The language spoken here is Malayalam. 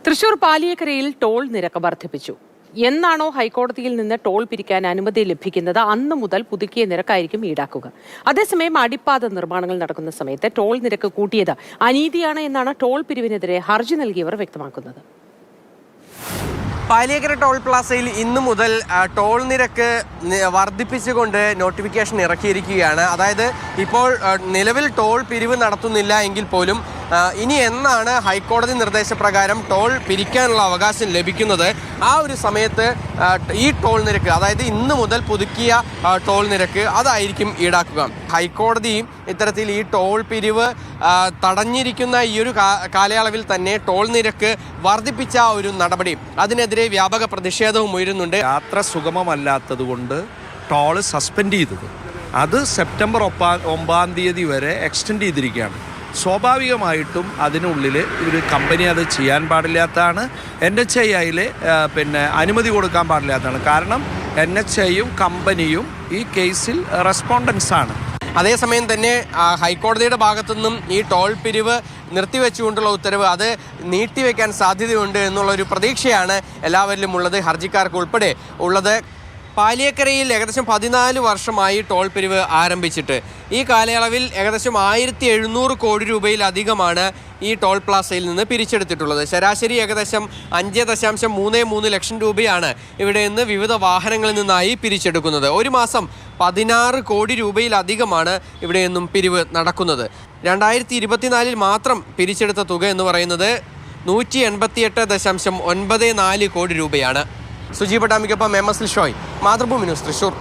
തൃശൂർ പാലിയേക്കരയിൽ ടോൾ നിരക്ക് വർദ്ധിപ്പിച്ചു. എന്നാണോ ഹൈക്കോടതിയിൽ നിന്ന് ടോൾ പിരിക്കാൻ അനുമതി ലഭിക്കുന്നത് അന്ന് മുതൽ പുതുക്കിയ നിരക്കായിരിക്കും ഈടാക്കുക. അതേസമയം അടിപ്പാത നിർമ്മാണങ്ങൾ നടക്കുന്ന സമയത്ത് ടോൾ നിരക്ക് കൂട്ടിയത് അനീതിയാണ് എന്നാണ് ടോൾ പിരിവിനെതിരെ ഹർജി നൽകിയവർ വ്യക്തമാക്കുന്നത്. പാലിയേക്കര ടോൾ പ്ലാസയിൽ ഇന്നു മുതൽ ടോൾ നിരക്ക് വർദ്ധിപ്പിച്ചുകൊണ്ട് നോട്ടിഫിക്കേഷൻ ഇറക്കിയിരിക്കുകയാണ്. അതായത് ഇപ്പോൾ നിലവിൽ ടോൾ പിരിവ് നടത്തുന്നില്ല എങ്കിൽ പോലും ഇനി എന്നാണ് ഹൈക്കോടതി നിർദ്ദേശപ്രകാരം ടോൾ പിരിക്കാനുള്ള അവകാശം ലഭിക്കുന്നത് ആ ഒരു സമയത്ത് ഈ ടോൾ നിരക്ക്, അതായത് ഇന്ന് മുതൽ പുതുക്കിയ ടോൾ നിരക്ക് അതായിരിക്കും ഈടാക്കുക. ഹൈക്കോടതിയും ഇത്തരത്തിൽ ഈ ടോൾ പിരിവ് തടഞ്ഞിരിക്കുന്ന ഈ ഒരു കാലയളവിൽ തന്നെ ടോൾ നിരക്ക് വർദ്ധിപ്പിച്ച ഒരു നടപടി, അതിനെതിരെ വ്യാപക പ്രതിഷേധവും ഉയരുന്നുണ്ട്. യാത്ര സുഗമമല്ലാത്തത് കൊണ്ട് ടോൾ സസ്പെൻഡ് ചെയ്തത് അത് സെപ്റ്റംബർ 9 വരെ എക്സ്റ്റെൻഡ് ചെയ്തിരിക്കുകയാണ്. സ്വാഭാവികമായിട്ടും അതിനുള്ളിൽ ഒരു കമ്പനി അത് ചെയ്യാൻ പാടില്ലാത്തതാണ്. NHAIയിൽ അനുമതി കൊടുക്കാൻ പാടില്ലാത്തതാണ്. കാരണം NHAIയും കമ്പനിയും ഈ കേസിൽ റെസ്പോണ്ടൻസാണ്. അതേസമയം തന്നെ ഹൈക്കോടതിയുടെ ഭാഗത്തുനിന്നും ഈ ടോൾ പിരിവ് നിർത്തിവെച്ചുകൊണ്ടുള്ള ഉത്തരവ് അത് നീട്ടിവെക്കാൻ സാധ്യതയുണ്ട് എന്നുള്ളൊരു പ്രതീക്ഷയാണ് എല്ലാവരിലും ഉള്ളത്, ഹർജിക്കാർക്ക് ഉൾപ്പെടെ ഉള്ളത്. പാലിയേക്കരയിൽ ഏകദേശം 14 വർഷമായി ടോൾ പിരിവ് ആരംഭിച്ചിട്ട്. ഈ കാലയളവിൽ ഏകദേശം 1700 കോടി രൂപയിലധികമാണ് ഈ ടോൾ പ്ലാസയിൽ നിന്ന് പിരിച്ചെടുത്തിട്ടുള്ളത്. ശരാശരി ഏകദേശം 5.33 ലക്ഷം രൂപയാണ് ഇവിടെ നിന്ന് വിവിധ വാഹനങ്ങളിൽ നിന്നായി പിരിച്ചെടുക്കുന്നത്. ഒരു മാസം 16 കോടി രൂപയിലധികമാണ് ഇവിടെ നിന്നും പിരിവ് നടക്കുന്നത്. 2024 മാത്രം പിരിച്ചെടുത്ത തുക എന്ന് പറയുന്നത് 188.94 കോടി രൂപയാണ്. സുജി പട്ടാമിക്കൊപ്പം MS ലിഷോയ്, മാതൃഭൂമി ന്യൂസ്, തൃശൂർ.